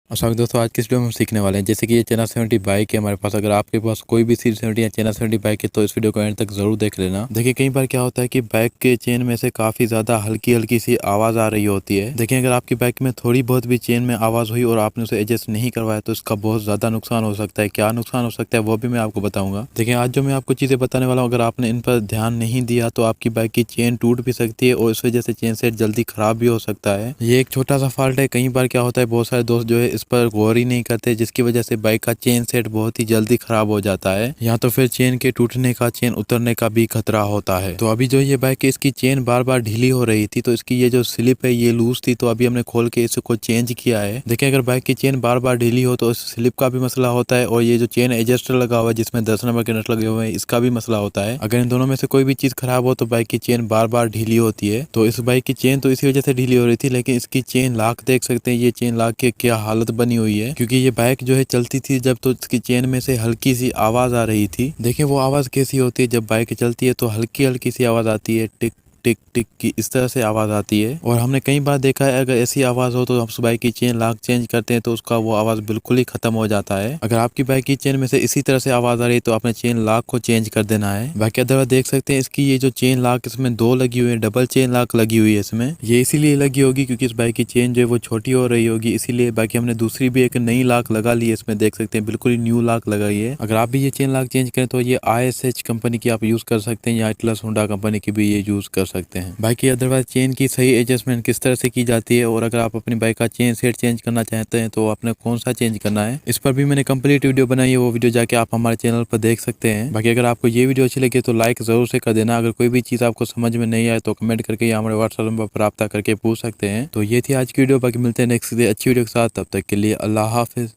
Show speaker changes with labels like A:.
A: और दोस्तों आज की इस वीडियो में हम सीखने वाले हैं जैसे कि ये चेना 70 बाइक है हमारे पास। अगर आपके पास कोई भी C70 या चेना 70 बाइक है तो इस वीडियो को एंड तक जरूर देख लेना। देखिए कई बार क्या होता है कि बाइक के चेन में से काफी ज्यादा हल्की हल्की सी आवाज आ रही होती है। देखिए अगर आपकी बाइक में थोड़ी बहुत भी चेन में आवाज हुई और आपने उसे एडजस्ट नहीं करवाया तो इसका बहुत ज्यादा नुकसान हो सकता है। क्या नुकसान हो सकता है वो भी मैं आपको बताऊंगा। देखिए आज जो मैं आपको चीजें बताने वाला हूँ, अगर आपने इन पर ध्यान नहीं दिया तो आपकी बाइक की चेन टूट भी सकती है और इस वजह से चेन सेट जल्दी खराब भी हो सकता है। ये एक छोटा सा फॉल्ट है। कई बार क्या होता है बहुत सारे दोस्त जो है इस पर गौर ही नहीं करते, जिसकी वजह से बाइक का चेन सेट बहुत ही जल्दी खराब हो जाता है या तो फिर चेन के टूटने का, चेन उतरने का भी खतरा होता है। तो अभी जो ये बाइक है इसकी चेन बार बार ढीली हो रही थी तो इसकी ये जो स्लिप है ये लूज थी, तो अभी हमने खोल के इसको चेंज किया है। देखिए अगर बाइक की चेन बार बार ढीली हो तो स्लिप का भी मसला होता है और ये जो चेन एडजस्टर लगा हुआ है जिसमें 10 नंबर के नट लगे हुए हैं इसका भी मसला होता है। अगर इन दोनों में से कोई भी चीज खराब हो तो बाइक की चेन बार बार ढीली होती है। तो इस बाइक की चेन तो इसी वजह से ढीली हो रही थी, लेकिन इसकी चेन लाक देख सकते हैं, ये चेन लाक की क्या हालत बनी हुई है। क्योंकि ये बाइक जो है चलती थी जब तो इसकी चेन में से हल्की सी आवाज आ रही थी। देखिए वो आवाज कैसी होती है, जब बाइक चलती है तो हल्की हल्की सी आवाज आती है, टिक टिक टिक की इस तरह से आवाज आती है। और हमने कई बार देखा है अगर ऐसी आवाज हो तो हम उस बाइक की चेन लाक चेंज करते हैं तो उसका वो आवाज बिल्कुल ही खत्म हो जाता है। अगर आपकी बाइक की चेन में से इसी तरह से आवाज आ रही है तो आपने चेन लाक को चेंज कर देना है। बाकी अदर देख सकते हैं इसकी ये जो चेन लाक इसमें दो लगी हुई है, डबल चेन लाक लगी हुई है इसमें। ये इसीलिए लगी होगी क्योंकि इस बाइक की चेन जो है वो छोटी हो रही होगी इसीलिए। बाकी हमने दूसरी भी एक नई लाक लगा ली है इसमें, देख सकते हैं बिल्कुल ही न्यू लाक लगाई है। अगर आप भी ये चेन लाक चेंज करें तो ये ISH कंपनी की आप यूज कर सकते हैं या एटलस होंडा कंपनी की भी ये यूज कर सकते हैं। बाकी अदरवाइज चेन की सही एडजस्टमेंट किस तरह से की जाती है और अगर आप अपनी बाइक का चेन सेट चेंज करना चाहते हैं तो आपने कौन सा चेंज करना है इस पर भी मैंने कंप्लीट वीडियो बनाई है, वो वीडियो जाके आप हमारे चैनल पर देख सकते हैं। बाकी अगर आपको ये वीडियो अच्छी लगी तो लाइक जरूर से कर देना। अगर कोई भी चीज आपको समझ में नहीं आए तो कमेंट करके या हमारे व्हाट्सएप नंबर पर रब्ता करके पूछ सकते हैं। तो ये थी आज की वीडियो, बाकी मिलते हैं नेक्स्ट अच्छी वीडियो के साथ, तब तक के लिए अल्लाह हाफिज।